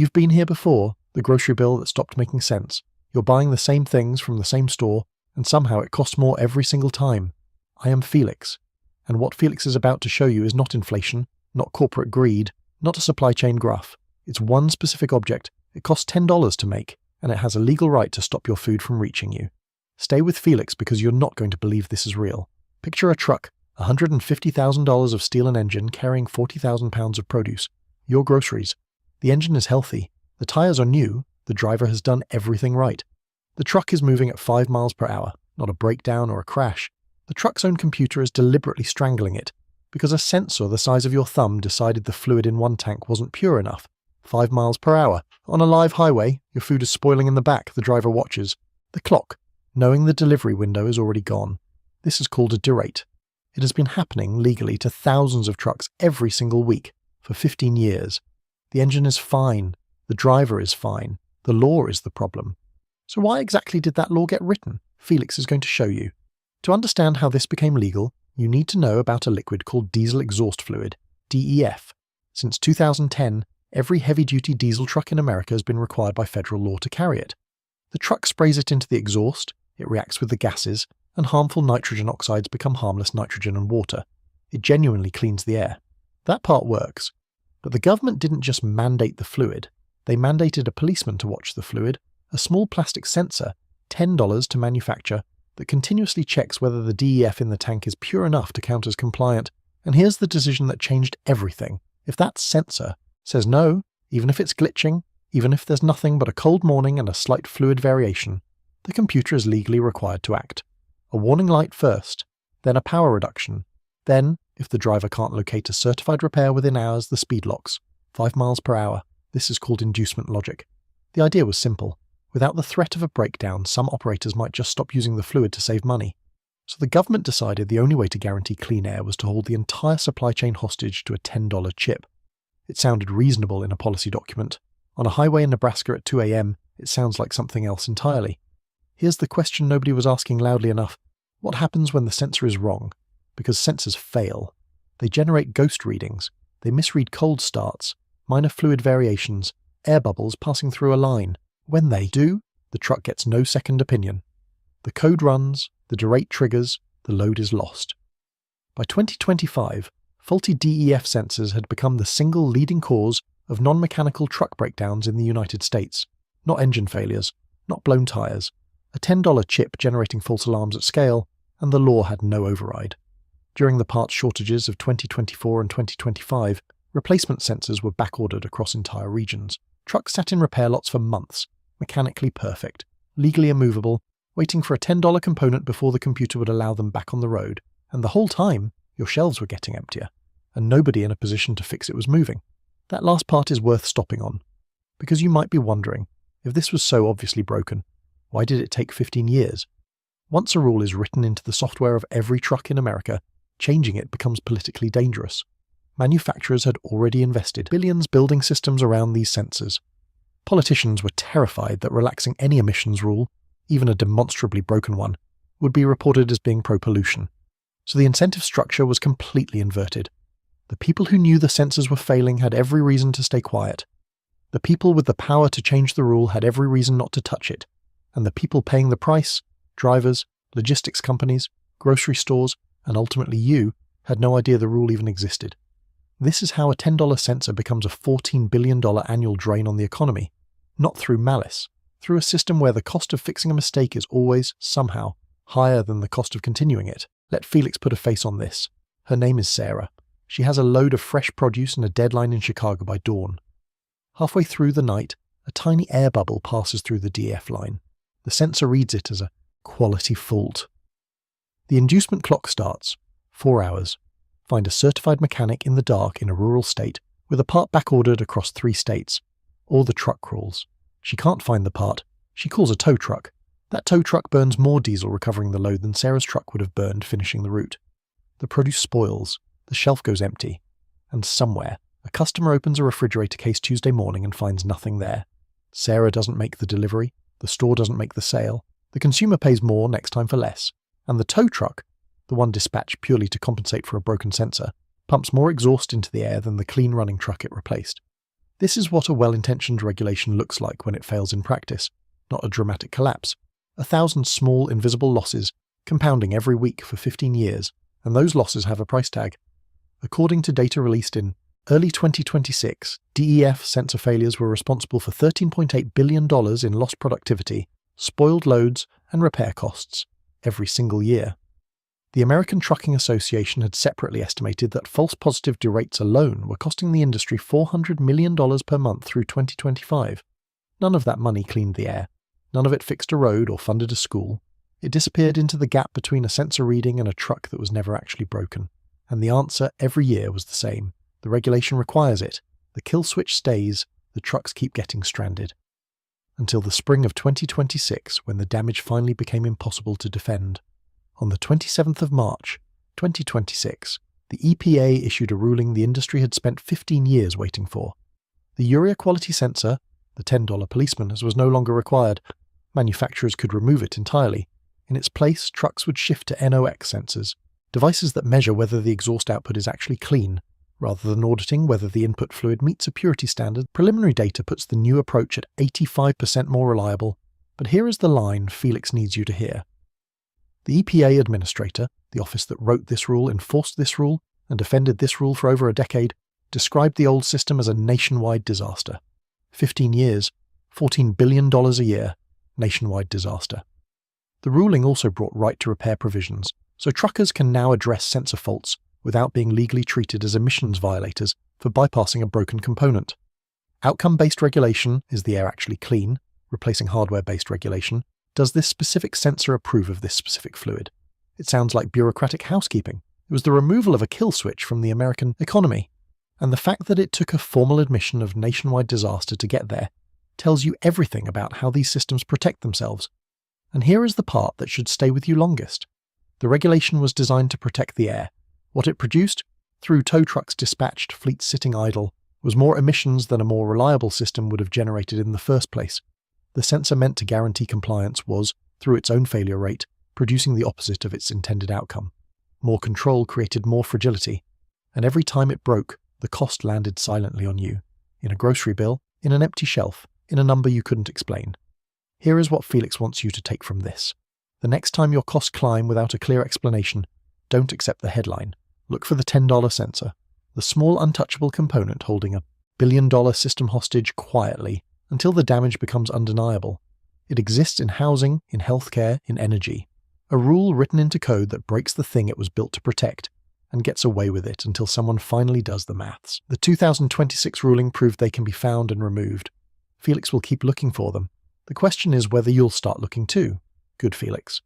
You've been here before, the grocery bill that stopped making sense. You're buying the same things from the same store, and somehow it costs more every single time. I am Felix, and what Felix is about to show you is not inflation, not corporate greed, not a supply chain graph. It's one specific object. It costs $10 to make, and it has a legal right to stop your food from reaching you. Stay with Felix because you're not going to believe this is real. Picture a truck, $150,000 of steel and engine carrying 40,000 pounds of produce. Your groceries. The engine is healthy. The tires are new. The driver has done everything right. The truck is moving at 5 miles per hour, not a breakdown or a crash. The truck's own computer is deliberately strangling it because a sensor the size of your thumb decided the fluid in one tank wasn't pure enough. 5 miles per hour. On a live highway, your food is spoiling in the back, the driver watches. The clock, knowing the delivery window is already gone. This is called a derate. It has been happening legally to thousands of trucks every single week for 15 years. The engine is fine. The driver is fine. The law is the problem. So why exactly did that law get written? Felix is going to show you. To understand how this became legal, you need to know about a liquid called diesel exhaust fluid, DEF. Since 2010, every heavy-duty diesel truck in America has been required by federal law to carry it. The truck sprays it into the exhaust, it reacts with the gases, and harmful nitrogen oxides become harmless nitrogen and water. It genuinely cleans the air. That part works. But the government didn't just mandate the fluid. They mandated a policeman to watch the fluid, a small plastic sensor, $10 to manufacture, that continuously checks whether the DEF in the tank is pure enough to count as compliant. And here's the decision that changed everything. If that sensor says no, even if it's glitching, even if there's nothing but a cold morning and a slight fluid variation, the computer is legally required to act. A warning light first, then a power reduction. Then, if the driver can't locate a certified repair within hours, the speed locks. 5 miles per hour. This is called inducement logic. The idea was simple. Without the threat of a breakdown, some operators might just stop using the fluid to save money. So the government decided the only way to guarantee clean air was to hold the entire supply chain hostage to a $10 chip. It sounded reasonable in a policy document. On a highway in Nebraska at 2 a.m., it sounds like something else entirely. Here's the question nobody was asking loudly enough. What happens when the sensor is wrong? Because sensors fail. They generate ghost readings. They misread cold starts, minor fluid variations, air bubbles passing through a line. When they do, the truck gets no second opinion. The code runs, the derate triggers, the load is lost. By 2025, faulty DEF sensors had become the single leading cause of non-mechanical truck breakdowns in the United States. Not engine failures, not blown tires. A $10 chip generating false alarms at scale, and the law had no override. During the parts shortages of 2024 and 2025, replacement sensors were backordered across entire regions. Trucks sat in repair lots for months, mechanically perfect, legally immovable, waiting for a $10 component before the computer would allow them back on the road. And the whole time, your shelves were getting emptier, and nobody in a position to fix it was moving. That last part is worth stopping on, because you might be wondering, if this was so obviously broken, why did it take 15 years? Once a rule is written into the software of every truck in America, changing it becomes politically dangerous. Manufacturers had already invested billions building systems around these sensors. Politicians were terrified that relaxing any emissions rule, even a demonstrably broken one, would be reported as being pro-pollution. So the incentive structure was completely inverted. The people who knew the sensors were failing had every reason to stay quiet. The people with the power to change the rule had every reason not to touch it. And the people paying the price, drivers, logistics companies, grocery stores, and ultimately you, had no idea the rule even existed. This is how a $10 sensor becomes a $14 billion annual drain on the economy, not through malice, through a system where the cost of fixing a mistake is always, somehow, higher than the cost of continuing it. Let Felix put a face on this. Her name is Sarah. She has a load of fresh produce and a deadline in Chicago by dawn. Halfway through the night, a tiny air bubble passes through the DF line. The sensor reads it as a quality fault. The inducement clock starts. 4 hours. Find a certified mechanic in the dark in a rural state with a part backordered across 3 states. Or the truck crawls. She can't find the part. She calls a tow truck. That tow truck burns more diesel recovering the load than Sarah's truck would have burned finishing the route. The produce spoils. The shelf goes empty. And somewhere, a customer opens a refrigerator case Tuesday morning and finds nothing there. Sarah doesn't make the delivery. The store doesn't make the sale. The consumer pays more next time for less. And the tow truck, the one dispatched purely to compensate for a broken sensor, pumps more exhaust into the air than the clean running truck it replaced. This is what a well-intentioned regulation looks like when it fails in practice, not a dramatic collapse. 1,000 small, invisible losses, compounding every week for 15 years, and those losses have a price tag. According to data released in early 2026, DEF sensor failures were responsible for $13.8 billion in lost productivity, spoiled loads, and repair costs every single year. The American Trucking Association had separately estimated that false positive derates alone were costing the industry $400 million per month through 2025. None of that money cleaned the air. None of it fixed a road or funded a school. It disappeared into the gap between a sensor reading and a truck that was never actually broken. And the answer every year was the same. The regulation requires it. The kill switch stays. The trucks keep getting stranded. Until the spring of 2026, when the damage finally became impossible to defend. On the 27th of March, 2026, the EPA issued a ruling the industry had spent 15 years waiting for. The urea quality sensor, the $10 policeman, was no longer required. Manufacturers could remove it entirely. In its place, trucks would shift to NOx sensors, devices that measure whether the exhaust output is actually clean. Rather than auditing whether the input fluid meets a purity standard, preliminary data puts the new approach at 85% more reliable. But here is the line Felix needs you to hear. The EPA administrator, the office that wrote this rule, enforced this rule, and defended this rule for over a decade, described the old system as a nationwide disaster. 15 years, $14 billion a year, nationwide disaster. The ruling also brought right to repair provisions, so truckers can now address sensor faults without being legally treated as emissions violators for bypassing a broken component. Outcome-based regulation, is the air actually clean, replacing hardware-based regulation. Does this specific sensor approve of this specific fluid? It sounds like bureaucratic housekeeping. It was the removal of a kill switch from the American economy. And the fact that it took a formal admission of nationwide disaster to get there tells you everything about how these systems protect themselves. And here is the part that should stay with you longest. The regulation was designed to protect the air. What it produced, through tow trucks dispatched, fleets sitting idle, was more emissions than a more reliable system would have generated in the first place. The sensor meant to guarantee compliance was, through its own failure rate, producing the opposite of its intended outcome. More control created more fragility, and every time it broke, the cost landed silently on you, in a grocery bill, in an empty shelf, in a number you couldn't explain. Here is what Felix wants you to take from this. The next time your costs climb without a clear explanation, don't accept the headline. Look for the $10 sensor, the small untouchable component holding a billion-dollar system hostage quietly, until the damage becomes undeniable. It exists in housing, in healthcare, in energy. A rule written into code that breaks the thing it was built to protect, and gets away with it until someone finally does the maths. The 2026 ruling proved they can be found and removed. Felix will keep looking for them. The question is whether you'll start looking too. Good Felix.